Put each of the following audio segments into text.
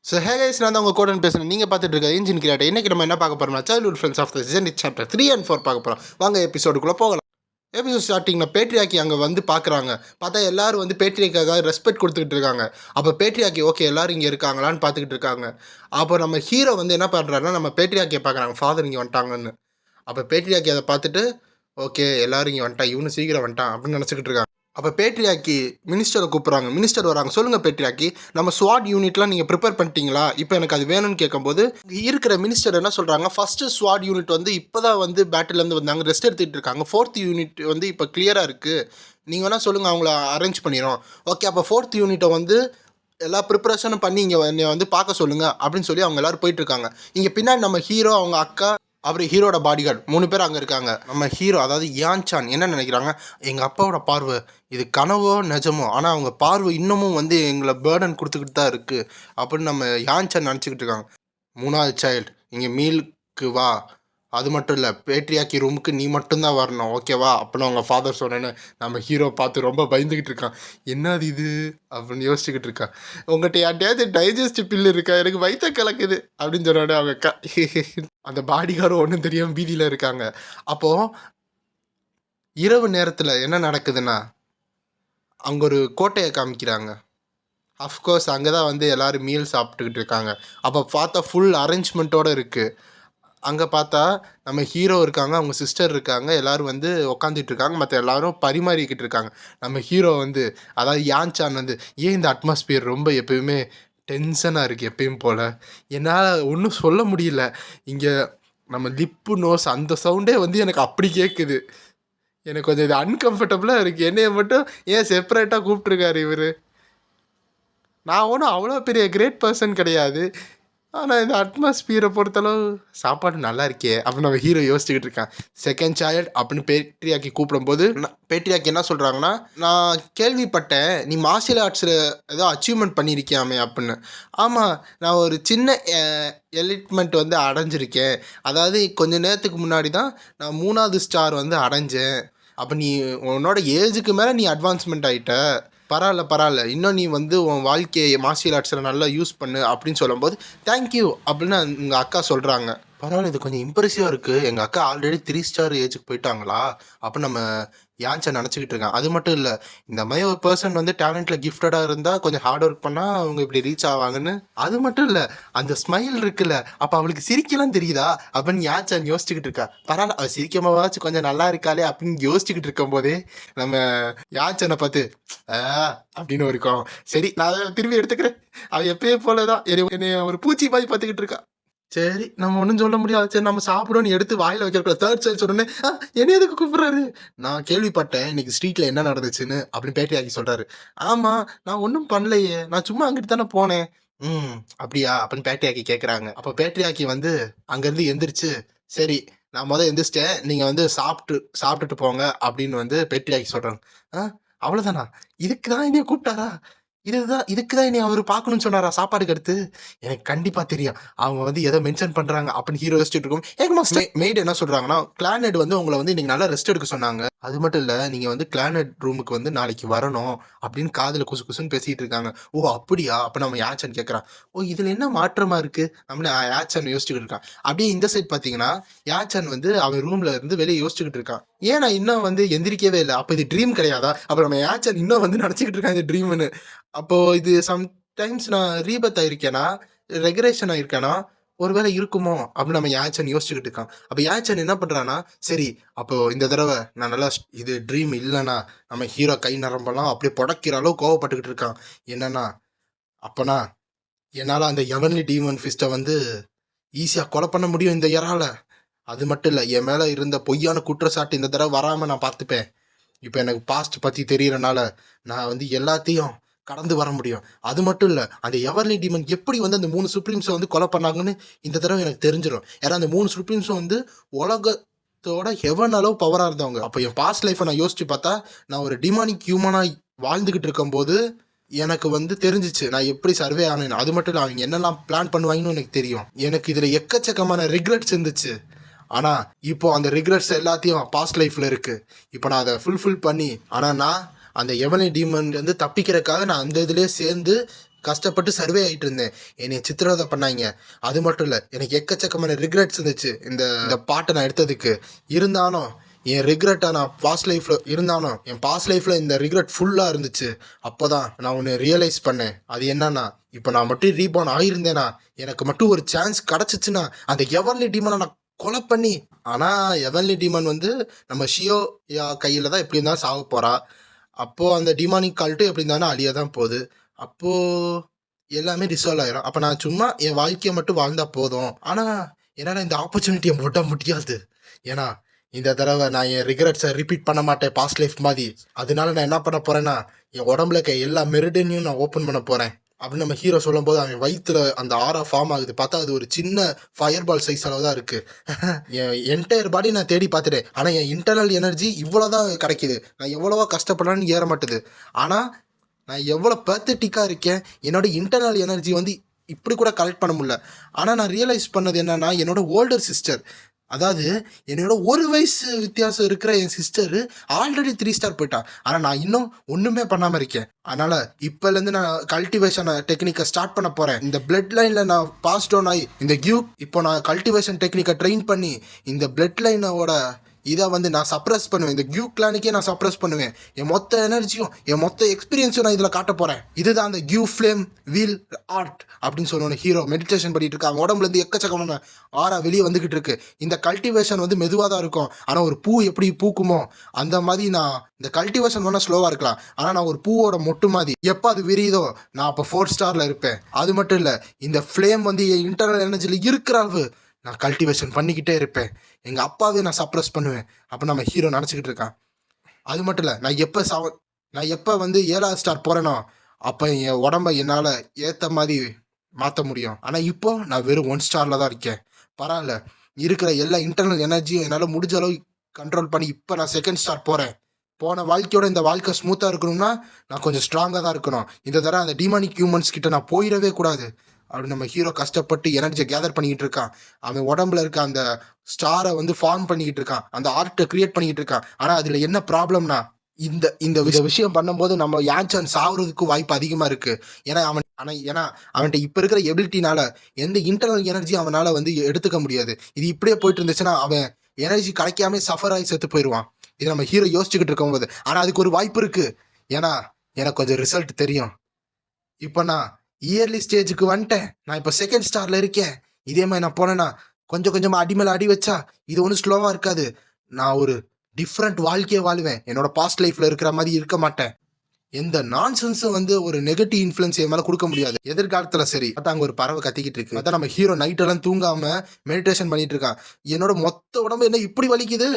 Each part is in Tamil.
ஸோ ஹே கைஸ், நான் தான் உங்கள் கோடன் பேசுகிறேன். நீங்கள் பார்த்துட்டு இருக்க இன்ஜின் கிரியேட்டர். இன்றைக்கி நம்ம என்ன பார்க்க போகிறோம்னா, childhood friends of the season chapter 3 and 4 பார்க்க போகிறோம். வாங்க எபிசோடுக்குள்ளே போகலாம். எபிசோட் ஸ்டார்டிங்கில் பேட்ரியாக்கி அங்கே வந்து பார்க்குறாங்க. பார்த்தா எல்லாரும் வந்து பேட்ரியாக்காக ரெஸ்பெக்ட் கொடுத்துக்கிட்டு இருக்காங்க. அப்போ பேட்ரியாக்கி ஓகே எல்லோரும் இங்கே இருக்காங்களான்னு பார்த்துக்கிட்டு இருக்காங்க. அப்போ நம்ம ஹீரோ வந்து என்ன பண்ணுறாருன்னா, நம்ம பேட்ரியாக்கியை பார்க்குறாங்க, ஃபாதர் இங்கே வந்துட்டாங்கன்னு. அப்போ பேட்ரியாக்கி அதை பார்த்துட்டு ஓகே எல்லோரும் இங்கே வந்துட்டான், இவனு சீக்கிரம் வந்துட்டான் அப்படின்னு நினச்சிக்கிட்டு இருக்காங்க. அப்போ பேட்ரியாக்கி மினிஸ்டரை கூப்பிட்றாங்க. மினிஸ்டர் வராங்க. சொல்லுங்கள் பேட்ரியாக்கி, நம்ம ஸ்வாட் யூனிட்லாம் நீங்கள் ப்ரிப்பேர் பண்ணிட்டீங்களா? இப்போ எனக்கு அது வேணும்னு கேட்கும்போது இருக்கிற மினிஸ்டர் என்ன சொல்கிறாங்க, ஃபஸ்ட்டு ஸ்வாட் யூனிட் வந்து இப்போ தான் வந்து பேட்டிலேருந்து வந்தாங்க, ரெஸ்ட் எடுத்துகிட்டு இருக்காங்க. 4th யூனிட் வந்து இப்போ கிளியராக இருக்குது, நீங்கள் வேணால் சொல்லுங்கள், அவங்கள அரேஞ்ச் பண்ணிடுறோம். ஓகே, அப்போ 4th யூனிட்டை வந்து எல்லா ப்ரிப்பரேஷனும் பண்ணி இங்கே என்னை வந்து பார்க்க சொல்லுங்கள் அப்படின்னு சொல்லி அவங்க எல்லோரும் போயிட்டுருக்காங்க. இங்கே பின்னாடி நம்ம ஹீரோ, அவங்க அக்கா, அப்புறம் ஹீரோட பாடிகார்டு 3 பேர் அங்கே இருக்காங்க. நம்ம ஹீரோ அதாவது யான்சான் என்ன நினைக்கிறாங்க, எங்கள் அப்பாவோட பார்வை இது கனவோ நிஜமோ, ஆனால் அவங்க பார்வை இன்னமும் வந்து எங்களை பேர்டன் கொடுத்துக்கிட்டு தான் இருக்குது அப்படின்னு நம்ம யான்சான் நினச்சிக்கிட்டு இருக்காங்க. 3வது சைல்டு இங்கே மீலுக்கு வா, அது மட்டும் இல்லை பேட்ரியாக்கி ரூமுக்கு நீ மட்டும்தான் வரணும், ஓகேவா அப்படின்னு அவங்க ஃபாதர் சொன்னேன்னு நம்ம ஹீரோ பார்த்து ரொம்ப பயந்துக்கிட்டு இருக்கான். என்னது இது அப்படின்னு யோசிச்சுக்கிட்டு இருக்கான். உங்கள்கிட்ட யார்ட்டையாவது டைஜஸ்ட் பில்லு இருக்கா, எனக்கு வயிற்ற கலக்குது அப்படின்னு சொன்னோடனே அவங்க அக்கா அந்த பாடிகாரும் ஒன்றும் தெரியாமல் பீதியில் இருக்காங்க. அப்போது இரவு நேரத்தில் என்ன நடக்குதுன்னா, அங்கே ஒரு கோட்டையை காமிக்கிறாங்க. அஃப்கோர்ஸ் அங்கே தான் வந்து எல்லோரும் மீல் சாப்பிட்டுக்கிட்டு இருக்காங்க. அப்போ பார்த்தா ஃபுல் அரேஞ்ச்மெண்ட்டோடு இருக்குது. அங்கே பார்த்தா நம்ம ஹீரோ இருக்காங்க, அவங்க சிஸ்டர் இருக்காங்க, எல்லோரும் வந்து உக்காந்துட்டு இருக்காங்க, மற்ற எல்லோரும் பரிமாறிக்கிட்டு இருக்காங்க. நம்ம ஹீரோ வந்து அதாவது யான்சான் வந்து ஏன் இந்த அட்மாஸ்பியர் ரொம்ப எப்பயுமே டென்ஷனாக இருக்குது எப்பயும் போல், என்னால் ஒன்றும் சொல்ல முடியல, இங்கே நம்ம லிப்பு நோஸ் அந்த சவுண்டே வந்து எனக்கு அப்படி கேட்குது, எனக்கு கொஞ்சம் இது அன்கம்ஃபர்டபுளாக இருக்குது, என்னையை மட்டும் ஏன் செப்பரேட்டாக கூப்பிட்ருக்காரு இவர், நான் ஒன்றும் அவ்வளோ பெரிய கிரேட் பர்சன் கிடையாது, ஆனால் இந்த அட்மாஸ்பியரை பொறுத்தளவு சாப்பாடு நல்லா இருக்கே அப்படின்னு நம்ம ஹீரோ யோசிச்சுக்கிட்டு இருக்கான். செகண்ட் சைல்டு அப்படின்னு பேட்ரியாக்கி கூப்பிடும்போது பேட்ரியாக்கி என்ன சொல்கிறாங்கன்னா, நான் கேள்விப்பட்டேன் நீ மார்ஷியல் ஆர்ட்ஸில் ஏதோ அச்சீவ்மெண்ட் பண்ணியிருக்கியாமே அப்படின்னு. ஆமாம், நான் ஒரு சின்ன எலிட்மெண்ட் வந்து அடைஞ்சிருக்கேன், அதாவது கொஞ்சம் நேரத்துக்கு முன்னாடி தான் நான் 3வது ஸ்டார் வந்து அடைஞ்சேன். அப்போ நீ உன்னோட ஏஜுக்கு மேலே நீ அட்வான்ஸ்மெண்ட் ஆகிட்ட, பரவாயில்ல, இன்னும் நீ வந்து உன் வாழ்க்கையை மார்ஷியல் ஆர்ட்ஸில் நல்லா யூஸ் பண்ணு அப்படின்னு சொல்லும்போது தேங்க்யூ அப்படின்னு எங்கள் அக்கா சொல்கிறாங்க. பரவாயில்ல, இது கொஞ்சம் இம்ப்ரெசிவாக இருக்குது, எங்கள் அக்கா ஆல்ரெடி 3 ஸ்டார் ஏஜுக்கு போயிட்டாங்களா அப்படின்னு நம்ம யான்சான் நினச்சிக்கிட்டு இருக்கான். அது மட்டும் இல்லை, இந்த மாதிரி ஒரு பர்சன் வந்து டேலண்ட்டில் கிஃப்டடாக இருந்தால் கொஞ்சம் ஹார்ட் ஒர்க் பண்ணால் அவங்க இப்படி ரீச் ஆவாங்கன்னு. அது மட்டும் இல்லை, அந்த ஸ்மைல் இருக்குல்ல, அப்போ அவளுக்கு சிரிக்கலாம் தெரியுதா அப்படின்னு யான்சான் யோசிச்சுக்கிட்டு இருக்கா. பரவாயில்ல, அவள் சிரிக்கமாவாச்சும் கொஞ்சம் நல்லா இருக்காளே அப்படின்னு யோசிச்சுக்கிட்டு இருக்கும் போதே நம்ம யான்சானை பார்த்து அப்படின்னு இருக்கும். சரி, நான் அதை திரும்பி எடுத்துக்கிறேன், அவள் எப்பயே போல தான் என்னை ஒரு பூச்சி மாதிரி பார்த்துக்கிட்டு இருக்கா. சரி, நம்ம ஒன்றும் சொல்ல முடியாது, சரி நம்ம சாப்பிடுவோன்னு எடுத்து வாயில் வைக்கிறப்ப 3rd சைல்டு சொன்னோன்னே என்ன எதுக்கு கூப்பிட்றாரு, நான் கேள்விப்பட்டேன் இன்னைக்கு ஸ்ட்ரீட்டில் என்ன நடந்துச்சுன்னு அப்படின்னு பேட்டியாக்கி சொல்கிறாரு. ஆமாம், நான் ஒன்றும் பண்ணலையே, நான் சும்மா அங்கிட்டு தானே போனேன். அப்படியா அப்படின்னு பேட்டியாக்கி கேட்குறாங்க. அப்போ பேட்டியாக்கி வந்து அங்கேருந்து எந்திரிச்சு, சரி நான் எந்திரிச்சிட்டேன், நீங்கள் வந்து சாப்பிட்டுட்டு போங்க அப்படின்னு வந்து பேட்டியாக்கி சொல்கிறாங்க. அவ்வளோதானா, இதுக்கு தான் என்னைய கூப்பிட்டாரா, இதுக்கு தான் என்னை அவர் பார்க்கணும்னு சொன்னாரா சாப்பாடுக்கு அடுத்து, எனக்கு கண்டிப்பாக தெரியும் அவங்க வந்து எதை மென்ஷன் பண்ணுறாங்க அப்படின்னு ஹீரோ யோசிச்சுட்டு இருக்கும். ஏகமா மெய்டு என்ன சொல்கிறாங்கன்னா, கிளானட் வந்து உங்களை வந்து இன்னைக்கு நல்லா ரெஸ்ட் எடுக்க சொன்னாங்க, அது மட்டும் இல்லை நீங்கள் வந்து கிளானட் ரூமுக்கு வந்து நாளைக்கு வரணும் அப்படின்னு காதில் குசு குசுன்னு பேசிகிட்டு இருக்காங்க. ஓ அப்படியா, அப்போ நம்ம யாச்சன் கேட்குறான், ஓ இதில் என்ன மாற்றமாக இருக்குது அப்படின்னு யாச்சன் யோசிச்சுக்கிட்டு இருக்கான். அப்படியே இந்த சைட் பார்த்தீங்கன்னா யாச்சன் வந்து அவன் ரூமில் இருந்து வெளியே யோசிச்சுக்கிட்டு இருக்கான். ஏன் நான் இன்னும் வந்து எந்திரிக்கவே இல்லை, அப்போ இது ட்ரீம் கிடையாதா, அப்போ நம்ம யாச்சன் இன்னும் வந்து நினச்சிக்கிட்டு இருக்கான் இது ட்ரீம்னு. அப்போது இது சம்டைம்ஸ் நான் ரீபத் ஆகிருக்கேனா, ரெகுரேஷன் ஆகிருக்கேனா, ஒருவேளை இருக்குமோ அப்படின்னு நம்ம யாச்சன் யோசிச்சுக்கிட்டு இருக்கான். அப்போ யாச்சன் என்ன பண்ணுறான்னா, சரி அப்போது இந்த தடவை நான் நல்லா இது ட்ரீம் இல்லைனா நம்ம ஹீரோ கை நரம்பெல்லாம் அப்படியே புடக்கிற அளவு கோவப்பட்டுக்கிட்டு இருக்கான். என்னன்னா, அப்போனா என்னால் அந்த எவன்லி டீமன் ஃபிஸ்ட்டை வந்து ஈஸியாக கொலை பண்ண முடியும் இந்த இறால, அது மட்டும் இல்லை என் மேலே இருந்த பொய்யான குற்றச்சாட்டு இந்த தடவை வராமல் நான் பார்த்துப்பேன். இப்போ எனக்கு பாஸ்ட் பற்றி தெரியறனால நான் வந்து எல்லாத்தையும் கடந்து வர முடியும். அது மட்டும் இல்லை, அந்த எவர்லி டீமன் எப்படி வந்து அந்த 3 சுப்ரீம்ஸை வந்து கொலை பண்ணாங்கன்னு இந்த தடவை எனக்கு தெரிஞ்சிடும். ஏன்னா அந்த 3 சுப்ரீம்ஸும் வந்து உலகத்தோட ஹெவன் அளவு பவராக இருந்தவங்க. அப்போ என் பாஸ்ட் லைஃப்பை நான் யோசிச்சு பார்த்தா, நான் ஒரு டிமானிக் ஹியூமனாக வாழ்ந்துக்கிட்டு இருக்கும்போது எனக்கு வந்து தெரிஞ்சிச்சு நான் எப்படி சர்வே ஆனேன்னு. அது மட்டும் இல்லை, அவங்க என்னெல்லாம் பிளான் பண்ணுவாங்கன்னு எனக்கு தெரியும். எனக்கு இதில் எக்கச்சக்கமான ரிக்ரெட்ஸ் இருந்துச்சு. ஆனால் இப்போ அந்த ரிக்ரெட்ஸ் எல்லாத்தையும் பாஸ்ட் லைஃப்பில் இருக்குது, இப்போ நான் அதை ஃபுல்ஃபில் பண்ணி, ஆனால் நான் அந்த எவனி டீமன் வந்து தப்பிக்கிறதுக்காக நான் அந்த இதுலேயே சேர்ந்து கஷ்டப்பட்டு சர்வே ஆகிட்டு இருந்தேன். என்னை சித்திரவதை பண்ணாங்க. அது மட்டும் இல்லை, எனக்கு எக்கச்சக்கமான ரிக்ரெட்ஸ் இருந்துச்சு இந்த இந்த பாட்டை நான் எடுத்ததுக்கு. இருந்தாலும் என் ரிக்ரெட்டை நான் பாஸ்ட் லைஃப்பில் இந்த ரிக்ரெட் ஃபுல்லாக இருந்துச்சு. அப்போ தான் நான் ஒன்று ரியலைஸ் பண்ணேன். அது என்னன்னா, இப்போ நான் மட்டும் ரீபார்ன் ஆகியிருந்தேனா, எனக்கு மட்டும் ஒரு சான்ஸ் கிடச்சிச்சுன்னா அந்த எவர்லி டீமனை நான் கொலை பண்ணி, ஆனால் எவர்லி டீமன் வந்து நம்ம ஷியோ கையில் தான் எப்படி இருந்தாலும் சாக போகிறா. அப்போது அந்த டிமானிக் கால்ட்டு எப்படி இருந்தாலும் அழிய தான் போகுது. அப்போது எல்லாமே ரிசால்வ் ஆயிரும். அப்போ நான் சும்மா என் வாழ்க்கையை மட்டும் வாழ்ந்தா போதும். ஆனால் என்னால் இந்த ஆப்பர்ச்சுனிட்டியை விட முடியாது. ஏன்னா இந்த தடவை நான் என் ரிக்ரெட்ஸை ரிப்பீட் பண்ண மாட்டேன் பாஸ்ட் லைஃப் மாதிரி. அதனால நான் என்ன பண்ண போகிறேன்னா, என் உடம்புல இருக்க எல்லா மெரிடியனையும் நான் ஓப்பன் பண்ண போகிறேன் அப்படின்னு நம்ம ஹீரோ சொல்லும்போது அவன் வயிற்றுல அந்த ஆரா ஃபார்ம் ஆகுது. பார்த்தா அது ஒரு சின்ன ஃபயர் பால் சைஸ் அளவு தான் இருக்குது. என் என்டையர் பாடி நான் தேடி பார்த்துட்டேன். ஆனால் என் இன்டர்னல் எனர்ஜி இவ்வளோ தான் கிடைக்கிது. நான் எவ்வளவோ கஷ்டப்படலான்னு ஏற மாட்டுது. ஆனால் நான் எவ்வளோ பேத்தட்டிக்காக இருக்கேன். என்னோட இன்டர்னல் எனர்ஜி வந்து இப்படி கூட கலெக்ட் பண்ண முடியல. ஆனால் நான் ரியலைஸ் பண்ணது என்னன்னா, என்னோட ஓல்டர் சிஸ்டர், அதாவது என்னோட ஒரு வயசு வித்தியாசம் இருக்கிற என் சிஸ்டர் ஆல்ரெடி 3 ஸ்டார் போயிட்டான். ஆனால் நான் இன்னும் ஒன்றுமே பண்ணாமல் இருக்கேன். அதனால் இப்போலேருந்து நான் கல்டிவேஷன் டெக்னிக்கை ஸ்டார்ட் பண்ண போகிறேன். இந்த பிளட் லைனில் நான் பாஸ் டவுன் ஆகி இந்த இப்போ நான் கல்டிவேஷன் டெக்னிக்கை ட்ரெயின் பண்ணி இந்த பிளட் லைனோட இதை வந்து நான் சப்ரஸ் பண்ணுவேன். இந்த கியூ கிளானுக்கே நான் சப்ரஸ் பண்ணுவேன். என் மொத்த எனர்ஜியும் என் மொத்த எக்ஸ்பீரியன்ஸும் நான் இதில் காட்ட போகிறேன். இதுதான் அந்த கியூ ஃப்ளேம் வீல் ஆர்ட் அப்படின்னு சொல்லுவாங்க. ஹீரோ மெடிடேஷன் பண்ணிட்டு இருக்காங்க. அவங்க உடம்புலேருந்து எக்கச்சக்கமான ஆறா வெளியே வந்துக்கிட்டு இருக்கு. இந்த கல்டிவேஷன் வந்து மெதுவாக தான் இருக்கும். ஆனால் ஒரு பூ எப்படி பூக்குமோ அந்த மாதிரி நான் இந்த கல்டிவேஷன் வேணால் ஸ்லோவாக இருக்கலாம். ஆனால் நான் ஒரு பூவோட மொட்டு மாதிரி எப்போ அது விரியுதோ நான் அப்போ 4 ஸ்டாரில் இருப்பேன். அது மட்டும் இல்லை, இந்த ஃப்ளேம் வந்து என் இன்டர்னல் எனர்ஜியில் இருக்கிற அளவு நான் கல்டிவேஷன் பண்ணிக்கிட்டே இருப்பேன். எங்கள் அப்பாவே நான் சப்ரஸ் பண்ணுவேன். அப்போ நம்ம ஹீரோ நினச்சிக்கிட்டு இருக்கான். அது மட்டும் இல்லை, நான் எப்போ வந்து 7வது ஸ்டார் போகிறேனோ அப்போ என் உடம்பை என்னால் ஏற்ற மாதிரி மாற்ற முடியும். ஆனால் இப்போ நான் வெறும் 1 ஸ்டாரில் தான் இருக்கேன். பரவாயில்ல, இருக்கிற எல்லா இன்டர்னல் எனர்ஜியும் என்னால் முடிஞ்ச அளவு கண்ட்ரோல் பண்ணி இப்போ நான் 2nd ஸ்டார் போகிறேன். போன வாழ்க்கையோட இந்த வாழ்க்கை ஸ்மூத்தாக இருக்கணும்னா நான் கொஞ்சம் ஸ்ட்ராங்காக தான் இருக்கணும். இந்த தடவை அந்த டிமானிக் ஹியூமன்ஸ் கிட்ட நான் போயிடவே கூடாது அப்படி நம்ம ஹீரோ கஷ்டப்பட்டு எனர்ஜியை கேதர் பண்ணிக்கிட்டு இருக்கான். அவன் உடம்புல இருக்க அந்த ஸ்டாரை வந்து ஃபார்ம் பண்ணிக்கிட்டு இருக்கான். அந்த ஆர்ட்டை கிரியேட் பண்ணிக்கிட்டு இருக்கான். ஆனால் அதில் என்ன ப்ராப்ளம்னா, இந்த இந்த விஷயம் பண்ணும்போது நம்ம யான்சான் சாவுறதுக்கு வாய்ப்பு அதிகமாக இருக்குது. ஏன்னா அவன்கிட்ட இப்போ இருக்கிற எபிலிட்டினால எந்த இன்டர்னல் எனர்ஜி அவனால் வந்து எடுத்துக்க முடியாது. இது இப்படியே போயிட்டு இருந்துச்சுன்னா அவன் எனர்ஜி கிடைக்காம சஃபர் ஆகி செத்து போயிடுவான். இது நம்ம ஹீரோ யோசிச்சுக்கிட்டு இருக்கும்போது, ஆனால் அதுக்கு ஒரு வாய்ப்பு இருக்குது. ஏன்னா எனக்கு கொஞ்சம் ரிசல்ட் தெரியும். இப்போ நான் இயர்லி ஸ்டேஜுக்கு வந்துட்டேன். நான் இப்போ 2nd ஸ்டாரில் இருக்கேன். இதே மாதிரி நான் போனேன்னா கொஞ்சம் கொஞ்சமாக அடி மேலே அடி வச்சா இது ஒன்றும் ஸ்லோவாக இருக்காது. நான் ஒரு டிஃப்ரெண்ட் வாழ்க்கையை வாழ்வேன். என்னோட பாஸ்ட் லைஃப்பில் இருக்கிற மாதிரி இருக்க மாட்டேன். எந்த நான்சென்ஸும் வந்து ஒரு நெகட்டிவ் இன்ஃப்ளூயன்ஸ் என் மேலே கொடுக்க முடியாது எதிர்காலத்தில். சரி, பார்த்தா அங்கே ஒரு பறவை கத்திக்கிட்டு இருக்கு. அதான் நம்ம ஹீரோ நைட்டெல்லாம் தூங்காமல் மெடிடேஷன் பண்ணிட்டு இருக்கான். என்னோட மொத்த உடம்பு என்ன இப்படி வலிக்குது.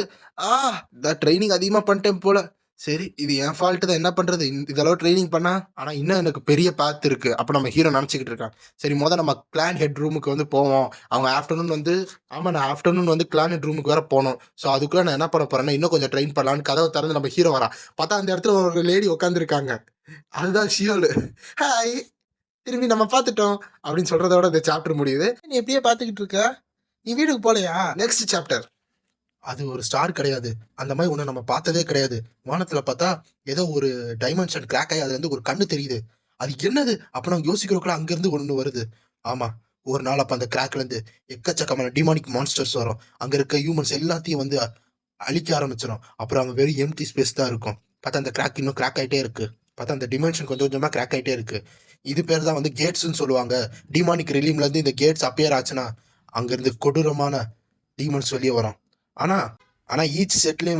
இந்த ட்ரைனிங் அதிகமாக பண்ணிட்டேன் போல. சரி, இது என் ஃபால்ட்டு தான், என்ன பண்ணுறது, இதெல்லாம் ட்ரைனிங் பண்ணா. ஆனால் இன்னும் எனக்கு பெரிய பாத் இருக்குது அப்போ நம்ம ஹீரோ நினச்சிக்கிட்டு இருக்கான். சரி, நம்ம கிளான் ஹெட் ரூமுக்கு வந்து போவோம். அவங்க ஆஃப்டர்நூன் வந்து நான் ஆஃப்டர்நூன் வந்து கிளான் ஹெட் ரூமுக்கு வேறு போகணும். ஸோ அதுக்குள்ளே நான் என்ன பண்ண போகிறேன்னா இன்னும் கொஞ்சம் ட்ரெயின் பண்ணலான்னு கதவை திறந்து நம்ம ஹீரோ வரான். பார்த்தா அந்த இடத்துல ஒரு லேடி உட்காந்துருக்காங்க. அதுதான் ஷியோலு. ஹாய், திரும்பி நம்ம பார்த்துட்டோம் அப்படின்னு சொல்கிறதோட இந்த சாப்டர் முடியுது. நீ எப்படியே பார்த்துக்கிட்டு இருக்க, நீ வீட்டுக்கு போகலையா? Next chapter. அது ஒரு ஸ்டார் கிடையாது. அந்த மாதிரி ஒன்று நம்ம பார்த்ததே கிடையாது. வானத்தில் பார்த்தா ஏதோ ஒரு டைமென்ஷன் கிராக் ஆகி அதுலேருந்து ஒரு கண்ணு தெரியுது. அது என்னது அப்போ நம்ம யோசிக்கிறோக்குள்ள அங்கேருந்து ஒன்று வருது. ஆமாம், ஒரு நாள் அப்போ அந்த கிராக்லேருந்து எக்கச்சக்கமான டிமானிக் மான்ஸ்டர்ஸ் வரும். அங்கே இருக்க ஹியூமன்ஸ் எல்லாத்தையும் வந்து அழிக்க ஆரம்பிச்சிடும். அப்புறம் அங்கே வெறும் எம்டி ஸ்பேஸ் தான் இருக்கும். பார்த்தா அந்த கிராக் இன்னும் கிராக் ஆகிட்டே இருக்குது. பார்த்தா அந்த டிமென்ஷன் கொஞ்சம் கொஞ்சமாக கிராக் ஆகிட்டே இருக்குது. இது பேர் தான் வந்து கேட்ஸ்ன்னு சொல்லுவாங்க. டிமானிக் ரிலீம்லேருந்து இந்த கேட்ஸ் அப்பியர் ஆச்சுன்னா அங்கேருந்து கொடூரமான டீமன்ஸ் வெளியே வரும். ஆனால் ஈச் செட்டில்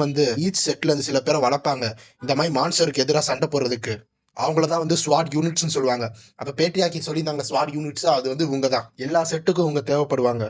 வந்து சில பேரை வளர்ப்பாங்க இந்த மாதிரி மான்ஸ்டருக்கு எதிராக சண்டை போடுறதுக்கு. அவங்கள தான் வந்து ஸ்வாட் யூனிட்ஸ்னு சொல்லுவாங்க. அப்போ பேட்டியாக்கி சொல்லியிருந்தாங்க ஸ்வாட் யூனிட்ஸ், அது வந்து இவங்க தான். எல்லா செட்டுக்கும் இவங்க தேவைப்படுவாங்க.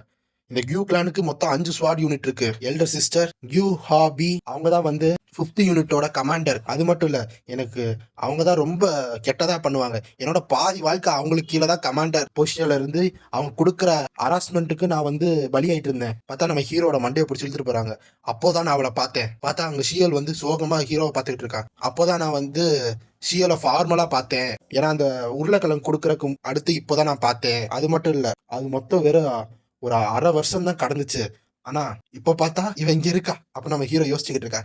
இந்த கியூ கிளானுக்கு மொத்தம் 5 ஸ்வாட் யூனிட் இருக்கு. எல்டர் சிஸ்டர், கியூ ஹாபி, அவங்க தான் வந்து 5th யூனிட்டோட கமாண்டர். அது மட்டும் இல்லை, எனக்கு அவங்க தான் ரொம்ப கெட்டதாக பண்ணுவாங்க. என்னோட பாதி வாழ்க்கை அவங்களுக்கு கீழே தான் கமாண்டர் பொசிஷனில் இருந்து அவங்க கொடுக்குற ஹராஸ்மெண்ட்டுக்கு நான் வந்து பலியாயிட்டு இருந்தேன். பார்த்தா நம்ம ஹீரோட மண்டையை பிடிச்சி இழுத்துட்டு போகிறாங்க. அப்போதான் நான் அவளை பார்த்தேன். பார்த்தா அங்கே ஷியல் வந்து சோகமாக ஹீரோவை பார்த்துக்கிட்டு இருக்கான். அப்போதான் நான் வந்து ஷியலை ஃபார்மலாக பார்த்தேன். ஏன்னா அந்த உருளைக்கிழங்கு கொடுக்குறக்கு அடுத்து இப்போதான் நான் பார்த்தேன். அது மட்டும் இல்லை, அது மொத்தம் வெறும் ஒரு 1/2 வருஷம் தான் கடந்துச்சு. ஆனா இப்போ பார்த்தா இவன் இங்க இருக்கா. அப்ப நம்ம ஹீரோ யோசிச்சுக்கிட்டு இருக்கா.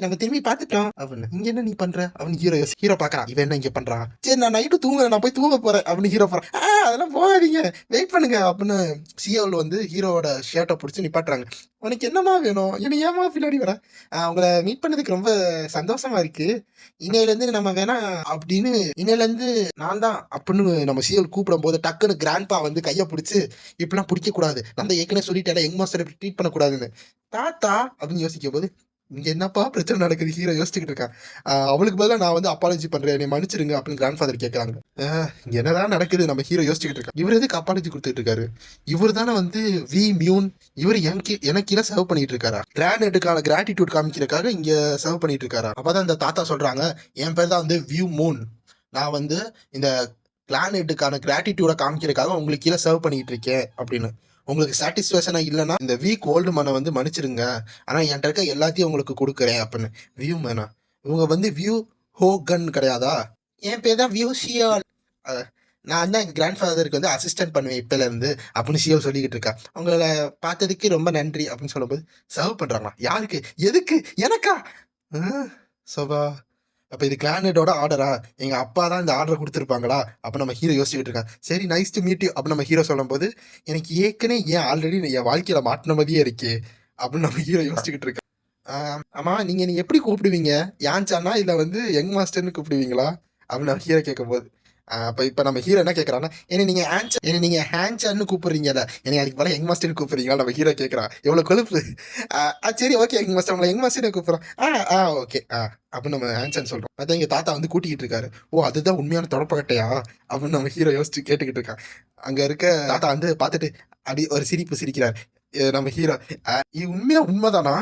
நம்ம திரும்பி பார்த்துட்டோம் அப்படின்னு. இங்க என்ன நீ பண்ற அப்படின்னு ஹீரோ பாக்குறான். இவன் என்ன இங்க பண்றான். சரி நான் நைட்டு தூங்குறேன், நான் போய் தூங்க போறேன் அப்படின்னு ஹீரோ போறான். அதெல்லாம் போகாதீங்க, வெயிட் பண்ணுங்க அப்படின்னு சியோல் வந்து ஹீரோவோட ஷர்ட்டை பிடிச்சி நிப்பாட்டுறாங்க. உனக்கு என்னமா வேணும், என்ன ஏமா பின்னாடி வர, உங்களை மீட் பண்ணதுக்கு ரொம்ப சந்தோஷமா இருக்கு. இன்னையிலேருந்து நம்ம வேணா அப்படின்னு, இன்னையிலேருந்து நான் தான் அப்படின்னு நம்ம சியோல் கூப்பிடும் போது டக்குன்னு கிராண்ட்பா வந்து கையை பிடிச்சி, இப்படிலாம் பிடிக்க கூடாது, நான் தான் ஏற்கனவே சொல்லிட்டேன் யங் மாஸ்டர் இப்படி ட்ரீட் பண்ணக்கூடாதுன்னு. தாத்தா அப்படின்னு யோசிக்கும் போது இங்க என்னப்பா பிரச்சனை நடக்குது ஹீரோ யோசிச்சுக்கிட்டு இருக்கான். அவளுக்கு பதிலாக நான் வந்து அப்பாலஜி பண்றேன், என்னை மன்னிச்சிருங்க அப்படின்னு கிராண்ட் ஃபாதர் கேட்கறாங்க. இங்க என்னதான் நடக்குது நம்ம ஹீரோ யோசிச்சுக்கிட்டு இருக்கான். இவர் எதுக்கு அப்பாலஜி கொடுத்துட்டு இருக்காரு. இவர் தானே வந்து வி மியூன், இவர் எனக்கு கீழே சர்வ் பண்ணிட்டு இருக்காரா, கிராண்ட்கான கிராட்டிடியூட் காமிக்கிறதுக்காக இங்க சர்வ் பண்ணிட்டு இருக்காரா. அப்பதான் இந்த தாத்தா சொல்றாங்க, என் பேர் தான் வந்து வியூ மூன், நான் வந்து இந்த பிளானெட்டுக்கான கிராட்டிடியூட காமிக்கிறதுக்காக உங்களுக்கு கீழே சர்வ் பண்ணிட்டு இருக்கேன் அப்படின்னு. உங்களுக்கு சாட்டிஸ்ஃபேக்ஷனா இல்லைன்னா இந்த வீக் ஓல்டு மேனை வந்து மன்னிச்சிருங்க, ஆனா என்கிட்ட இருக்க எல்லாத்தையும் உங்களுக்கு கொடுக்குறேன் அப்படின்னு. வியூ மேனா, இவங்க வந்து வியூ ஹோகன் கிடையாதா. என் பேர் தான் வியூ ஷியால், நான் தான் எங்கள் கிராண்ட் ஃபாதருக்கு வந்து அசிஸ்டன்ட் பண்ணுவேன் இப்போல இருந்து அப்படின்னு ஷியால் சொல்லிக்கிட்டு இருக்கா. உங்களை பார்த்ததுக்கு ரொம்ப நன்றி அப்படின்னு சொல்லும்போது சர்வ் பண்றாங்களா, யாருக்கு எதுக்கு எனக்கா. சோபா, அப்போ இது கிளானட்டோட ஆர்டரா, எங்கள் அப்பா தான் இந்த ஆர்டரை கொடுத்துருப்பாங்களா அப்போ நம்ம ஹீரோ யோசிச்சுக்கிட்டு இருக்கான். சரி நைஸ் டு மீட் யூ அப்படின்னு நம்ம ஹீரோ சொல்லும்போது எனக்கு ஏற்கனவே ஏன் ஆல்ரெடி என் வாழ்க்கையில் மாட்டின மாதிரியே இருக்கே அப்படின்னு நம்ம ஹீரோ யோசிச்சுக்கிட்டு இருக்கேன். ஆமாம் நீங்கள் எப்படி கூப்பிடுவீங்க, யான்சானா இல்லை வந்து யங் மாஸ்டர்னு கூப்பிடுவீங்களா அப்படின்னு நம்ம ஹீரோ கேட்கும்போது அப்போ இப்போ நம்ம ஹீரோ என்ன கேட்குறான்னா, என்ன நீங்கள் ஹேன்சான்னு கூப்பிடுறீங்கல்ல, என்னை அதுக்கு மேலே யங் மாஸ்டர்னு கூப்பிடுறீங்களா நம்ம ஹீரோ கேட்குறான். எவ்வளோ கொழுப்பு. சரி ஓகே யங் மாஸ்டர், உங்களை யங் மாஸ்டர்னு கூப்பிட்றோம். ஓகே அப்படின்னு நம்ம ஆன்சர் சொல்கிறோம். அதான் எங்கள் தாத்தா வந்து கூட்டிகிட்டு இருக்காரு. ஓ அதுதான் உண்மையான தொடப்பக்கட்டையா அப்படின்னு நம்ம ஹீரோ யோசிச்சு கேட்டுக்கிட்டு இருக்கான். அங்கே இருக்க தாத்தா வந்து பார்த்துட்டு அப்படி ஒரு சிரிப்பு சிரிக்கிறார். நம்ம ஹீரோ, இது உண்மைதானா,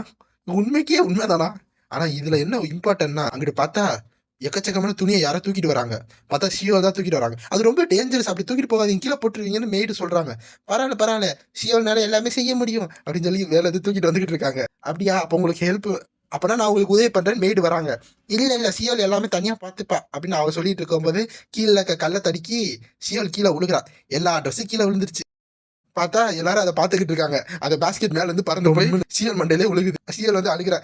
உண்மைக்கே உண்மைதானா, ஆனால் இதில் என்ன இம்பார்ட்டன்ட்னா அங்கிட்டு பார்த்தா எக்கச்சக்கமான துணியை யாரோ தூக்கிட்டு வராங்க. பார்த்தா ஷியோல் தான் தூக்கிட்டு வராங்க. அது ரொம்ப டேஞ்சரஸ், அப்படி தூக்கிட்டு போகாதீங்க, கீழே போட்டுருவீங்கன்னு மெய்டு சொல்றாங்க. பரவாயில்ல ஷியோல்னால எல்லாமே செய்ய முடியும் அப்படின்னு சொல்லி வேலை எது தூக்கிட்டு வந்துகிட்டு இருக்காங்க. அப்படியா, அப்போ உங்களுக்கு ஹெல்ப், அப்பனா நான் உங்களுக்கு உதவி பண்றேன்னு மெய்டு வராங்க. இல்ல ஷியோல் எல்லாமே தனியா பார்த்துப்பா அப்படின்னு அவ சொல்லிட்டு இருக்கும்போது கீழே இருக்க கல்லை தடுக்கி ஷியோல் கீழே விழுகிறா. எல்லா ட்ரெஸ்ஸும் கீழே விழுந்துருச்சு. பார்த்தா எல்லாரும் அதை பார்த்துக்கிட்டு இருக்காங்க. அந்த பாஸ்கெட் மேல இருந்து பறந்து போய் சிஎல் மண்டையிலே விழுகுது. சிஎல் வந்து அழுகிறா.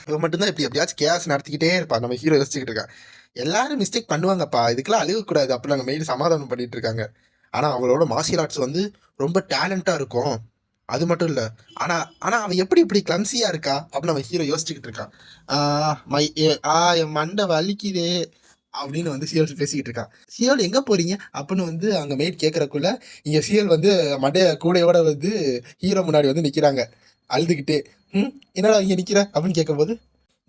இவன் மட்டும்தான் இப்படி எப்படியாச்சும் கேஸ் நடத்திக்கிட்டே இருப்பான். நம்ம ஹீரோ யோசிச்சுக்கிட்டு இருக்கான். எல்லாரும் மிஸ்டேக் பண்ணுவாங்கப்பா, இதுக்கெல்லாம் அழுகக்கூடாது அப்படி நாங்கள் மெயில் சமாதானம் பண்ணிட்டு இருக்காங்க. ஆனால் அவளோட மார்ஷியல் ஆர்ட்ஸ் வந்து ரொம்ப டேலண்டாக இருக்கும். அது மட்டும் இல்லை, ஆனால் அவன் எப்படி இப்படி கிளம்சியாக இருக்கா அப்படின்னு நம்ம ஹீரோ யோசிச்சுக்கிட்டு இருக்கான். என் மண்டை வலிக்குதே அப்படின்னு வந்து சிஎல் பேசிக்கிட்டு இருக்கான். சிஎல் எங்கே போறீங்க அப்படின்னு வந்து அங்கே மெய்ட் கேட்கறக்குள்ள இங்கே சிஎல் வந்து மண்டைய கூடையோட வந்து ஹீரோ முன்னாடி வந்து நிற்கிறாங்க அழுதுகிட்டே. என்னடா இங்கே நிற்கிற அப்படின்னு கேட்கும்போது,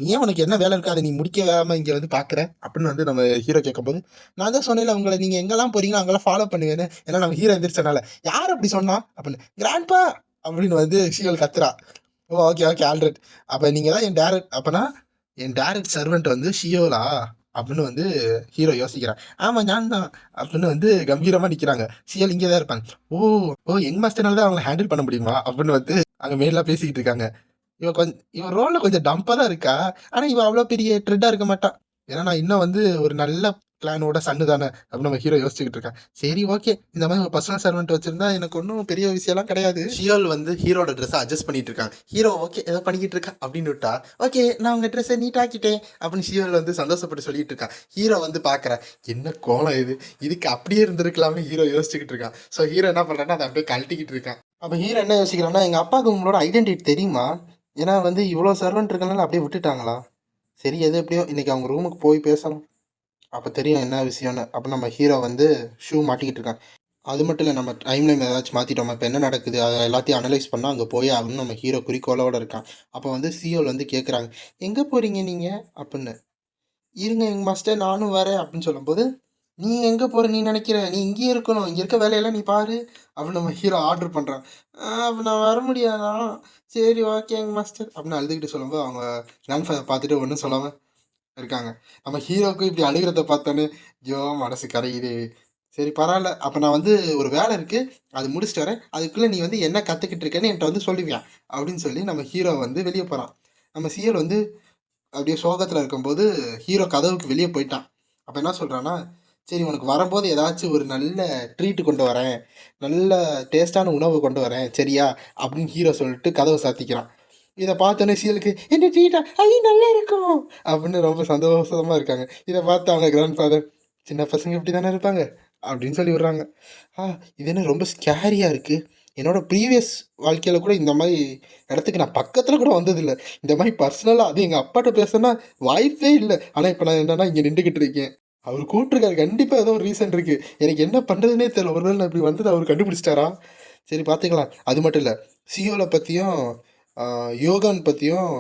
நீ ஏன் உனக்கு என்ன வேலை இருக்கா, அதை நீ முடிக்காம இங்கே வந்து பார்க்குற அப்படின்னு வந்து நம்ம ஹீரோ கேட்கும்போது, நான் தான் சொன்னேன்ல உங்களை நீங்கள் எங்கெல்லாம் போறீங்களோ அங்கெல்லாம் ஃபாலோ பண்ணுவேன்னு. ஏன்னா நம்ம ஹீரோ எந்திரிச்சனால. யார் அப்படி சொன்னா அப்படின்னு, கிராண்ட்பா அப்படின்னு வந்து சிஎல் கத்துறா. ஓ ஓகே ஆல்ரைட், அப்போ நீங்கள் தான் என் டேரக்ட், அப்போனா என் டேரக்ட் சர்வெண்ட் வந்து ஷியோலா அப்படின்னு வந்து ஹீரோ யோசிக்கிறான். ஆமாம் நான் தான் அப்படின்னு வந்து கம்பீரமாக நிற்கிறாங்க. சிஎல் இங்கே தான் இருப்பாங்க. யங் மாஸ்டர்னால தான் அவங்களை ஹேண்டில் பண்ண முடியுமா அப்படின்னு வந்து அங்கே மேலாம் பேசிக்கிட்டு இருக்காங்க. இவன் ரோலில் கொஞ்சம் டம்பாக தான் இருக்கா, ஆனால் இவன் அவ்வளோ பெரிய ட்ரெட்டாக இருக்க மாட்டான். ஏன்னா நான் இன்னும் வந்து ஒரு நல்ல பிளானோட சன்னு தானே அப்படின்னு நம்ம ஹீரோ யோசிச்சுக்கிட்டு இருக்கான். சரி ஓகே, இந்த மாதிரி ஒரு பர்சனல் சர்வெண்ட் வச்சிருந்தா எனக்கு ஒன்றும் பெரிய விஷயம்லாம் கிடையாது. ஷியோல் வந்து ஹீரோட ட்ரெஸ்ஸை அட்ஜஸ்ட் பண்ணிட்டு இருக்காங்க. ஹீரோ ஓகே ஏதோ பண்ணிக்கிட்டு இருக்கா அப்படின்னு விட்டா, ஓகே நான் உங்கள் ட்ரெஸ்ஸை நீட்டாக்கிட்டேன் அப்படின்னு ஷியோல் வந்து சந்தோஷப்பட்டு சொல்லிட்டு இருக்கான். ஹீரோ வந்து பார்க்குறேன், என்ன கோலம் இதுக்கு அப்படியே இருந்திருக்கலாமே ஹீரோ யோசிச்சுக்கிட்டு இருக்கான். ஸோ ஹீரோ என்ன பண்ணுறான்னா அதை அப்படியே கழட்டிக்கிட்டு இருக்கான். அப்போ ஹீரோ என்ன யோசிக்கிறான்னா, எங்கள் அப்பாவுக்கு உங்களோட ஐடென்டிட்டி தெரியுமா, ஏன்னா வந்து இவ்வளோ சர்வெண்ட் இருக்கனால அப்படியே விட்டுட்டாங்களா. சரி எது எப்படியோ இன்றைக்கி அவங்க ரூமுக்கு போய் பேசலாம், அப்போ தெரியும் என்ன விஷயம்னு. அப்போ நம்ம ஹீரோ வந்து ஷூ மாட்டிக்கிட்டு இருக்கான். அது மட்டும் இல்லை, நம்ம டைம் லைன் ஏதாச்சும் மாற்றிட்டோமா, இப்போ என்ன நடக்குது அதை எல்லாத்தையும் அனலைஸ் பண்ணால் அங்கே போய் ஆகணும்னு நம்ம ஹீரோ குறிக்கோளோடு இருக்கான். அப்போ வந்து சியோல் வந்து கேட்குறாங்க, எங்கே போகிறீங்க நீங்கள் அப்படின்னு. இருங்க எங்கள் மாஸ்டர் நானும் வரேன் அப்படின்னு சொல்லும்போது, நீ எங்கே போகிற நீ நினைக்கிற, நீ இங்கேயே இருக்கணும், இங்கே இருக்க வேலையெல்லாம் நீ பாரு அப்படின்னு நம்ம ஹீரோ ஆர்டர் பண்ணுறான். அப்போ நான் வர முடியாதா, சரி ஓகே எங்கள் மாஸ்டர் அப்படின்னு அழுதுகிட்டு சொல்லும்போது அவங்க கிராண்ட் ஃபாதர் பார்த்துட்டு ஒன்றும் சொல்லாமல் இருக்காங்க. நம்ம ஹீரோவுக்கு இப்படி அழுகிறத பார்த்தோன்னே ஐயோ மனசு கரையுது. சரி பரவாயில்ல, அப்போ நான் வந்து ஒரு வேலை இருக்குது அது முடிச்சுட்டு வரேன், அதுக்குள்ளே நீ வந்து என்ன கற்றுக்கிட்டு இருக்கேன்னு என்கிட்ட வந்து சொல்லுவியா அப்படின்னு சொல்லி நம்ம ஹீரோ வந்து வெளியே போகிறான். நம்ம சிஎல் வந்து அப்படியே சோகத்தில் இருக்கும்போது ஹீரோ கதவுக்கு வெளியே போயிட்டான். அப்போ என்ன சொல்கிறான்னா, சரி உனக்கு வரும்போது ஏதாச்சும் ஒரு நல்ல ட்ரீட்டு கொண்டு வரேன், நல்ல டேஸ்ட்டான உணவு கொண்டு வரேன் சரியா அப்படின்னு ஹீரோ சொல்லிட்டு கதவை சாத்திக்கிறான். இதை பார்த்தோன்னே சீலுக்கு என்ன ட்ரீட்டா ஐயோ நல்லா இருக்கும் அப்படின்னு ரொம்ப சந்தோஷமாக இருக்காங்க. இதை பார்த்து அவங்க கிராண்ட் ஃபாதர் சின்ன பசங்க இப்படி தானே இருப்பாங்க அப்படின்னு சொல்லி விடுறாங்க. இது என்ன ரொம்ப ஸ்கேரியாக இருக்குது. என்னோட ப்ரீவியஸ் வாழ்க்கையில் கூட இந்த மாதிரி இடத்துக்கு நான் பக்கத்தில் கூட வந்ததில்லை. இந்த மாதிரி பர்சனலாக அது எங்கள் அப்பாட்ட பேசுனா வாய்ப்பே இல்லை. ஆனால் இப்போ நான் என்னன்னா இங்கே நின்றுக்கிட்டு இருக்கேன். அவர் கூப்பிட்ருக்காரு, கண்டிப்பாக ஏதோ ஒரு ரீசன் இருக்குது. எனக்கு என்ன பண்ணுறதுனே தெரியல. ஒரு நாள் நான் இப்படி வந்தது அவர் கண்டுபிடிச்சிட்டாரா? சரி பார்த்துக்கலாம். அது மட்டும் இல்லை, சியோலை பற்றியும் யோகான் பற்றியும்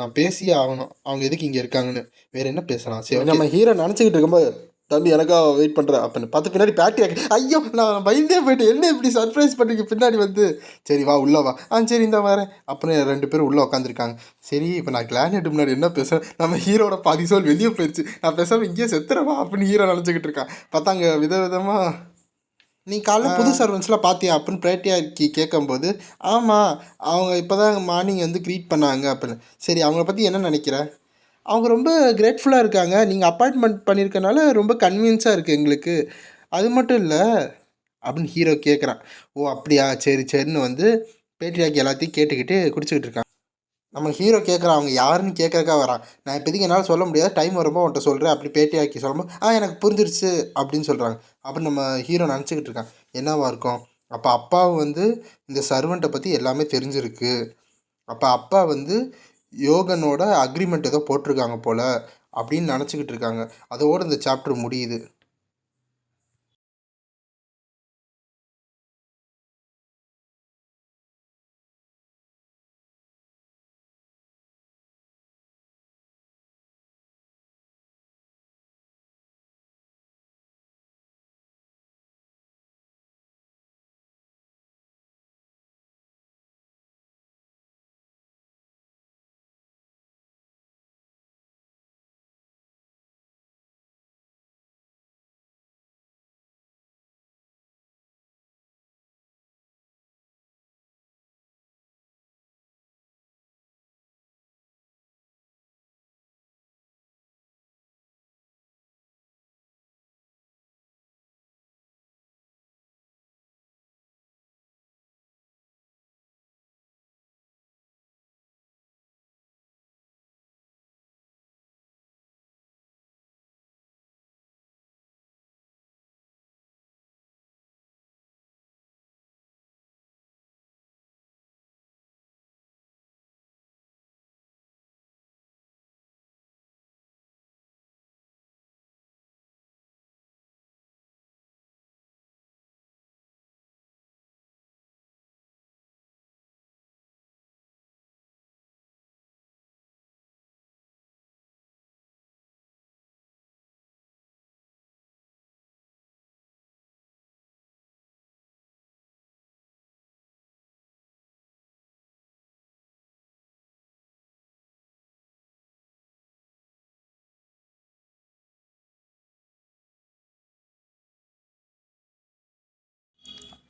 நான் பேசியே ஆகணும். அவங்க எதுக்கு இங்கே இருக்காங்கன்னு. வேறு என்ன பேசலாம்? சரி நம்ம ஹீரோ நினச்சிக்கிட்டு இருக்கும்போது தம்பி எனக்காக வெயிட் பண்ணுறேன் அப்படின்னு பார்த்து பின்னாடி பேட்டி ஐயோ நான் பயந்தே போயிட்டு என்ன இப்படி சர்ப்ரைஸ் பண்ணுறீங்க பின்னாடி வந்து. சரி வா உள்ளே வா. சரி இந்த வரேன். அப்புறம் 2 பேரும் உள்ளே உட்காந்துருக்காங்க. சரி இப்போ நான் கிளானேட் முன்னாடி என்ன பேசுகிறேன், நம்ம ஹீரோட பாதி சோல் வெளியே போயிடுச்சு, நான் பேசாமல் இங்கேயே செத்துறவா அப்படின்னு ஹீரோ நினச்சிக்கிட்டு இருக்கான். பார்த்தாங்க விதவிதமாக நீ காலைல புது சர்வன்ஸ்லாம் பார்த்தியா அப்படின்னு பேட்டியாக்கி கேட்கும்போது ஆமாம் அவங்க இப்போ தான் மார்னிங் வந்து க்ரீட் பண்ணாங்க அப்படின்னு. சரி அவங்கள பற்றி என்ன நினைக்கிற? அவங்க ரொம்ப கிரேட்ஃபுல்லாக இருக்காங்க. நீங்கள் அப்பாயின்மெண்ட் பண்ணியிருக்கனால ரொம்ப கன்வீனியன்ஸாக இருக்குது எங்களுக்கு. அது மட்டும் இல்லை அப்படின்னு ஹீரோ கேட்குறான். ஓ அப்படியா சரி சரின்னு வந்து பேட்ரியாக்கி எல்லாத்தையும் கேட்டுக்கிட்டு குடிச்சிக்கிட்டு இருக்கான். நம்ம ஹீரோ கேட்குறான் அவங்க யாருன்னு கேட்கறக்கா வரான். நான் இப்போதைக்கு என்னால் சொல்ல முடியாது, டைம் வரும்போது உன்ட்ட சொல்கிறேன் அப்படி பேட்டியாக்கி சொல்லும்போது எனக்கு புரிஞ்சிருச்சு அப்படின்னு சொல்கிறாங்க. அப்படின்னு நம்ம ஹீரோ நினச்சிக்கிட்டு இருக்கான் என்னவா இருக்கும். அப்போ அப்பாவு வந்து இந்த சர்வெண்ட்டை பற்றி எல்லாமே தெரிஞ்சிருக்கு. அப்போ அப்பா வந்து யோகனோட அக்ரிமெண்ட் ஏதோ போட்டிருக்காங்க போல் அப்படின்னு நினச்சிக்கிட்டு இருக்காங்க. அதோடு இந்த சாப்டர் முடியுது.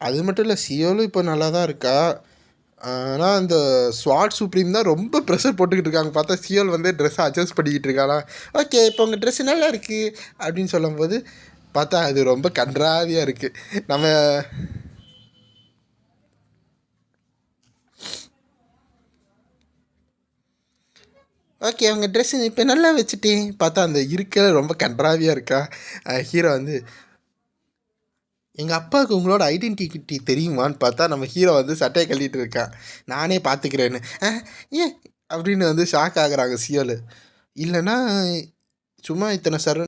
அது மட்டும் இல்லை சியோலும் இப்போ நல்லா தான் இருக்கா. ஆனால் அந்த ஸ்வாட் சுப்ரீம் தான் ரொம்ப ப்ரெஷர் போட்டுக்கிட்டு இருக்காங்க. பார்த்தா சியோல் வந்து ட்ரெஸ்ஸை அட்ஜஸ்ட் பண்ணிக்கிட்டு இருக்காளா. ஓகே இப்போ உங்கள் ட்ரெஸ்ஸு நல்லா இருக்குது அப்படின்னு சொல்லும்போது பார்த்தா அது ரொம்ப கன்றாவியாக இருக்குது. நம்ம ஓகே அவங்க ட்ரெஸ்ஸு இப்போ நல்லா வச்சுட்டேன். பார்த்தா அந்த இருக்க ரொம்ப கன்றாவியாக இருக்கா. ஹீரோ வந்து எங்கள் அப்பாவுக்கு உங்களோட ஐடென்டிட்டி தெரியுமான்னு பார்த்தா நம்ம ஹீரோ வந்து சட்டையை கழட்டிட்டு இருக்கான். நானே பார்த்துக்கிறேன்னு ஏன் அப்படின்னு வந்து ஷாக் ஆகுறாங்க சியோலு. இல்லைன்னா சும்மா இத்தனை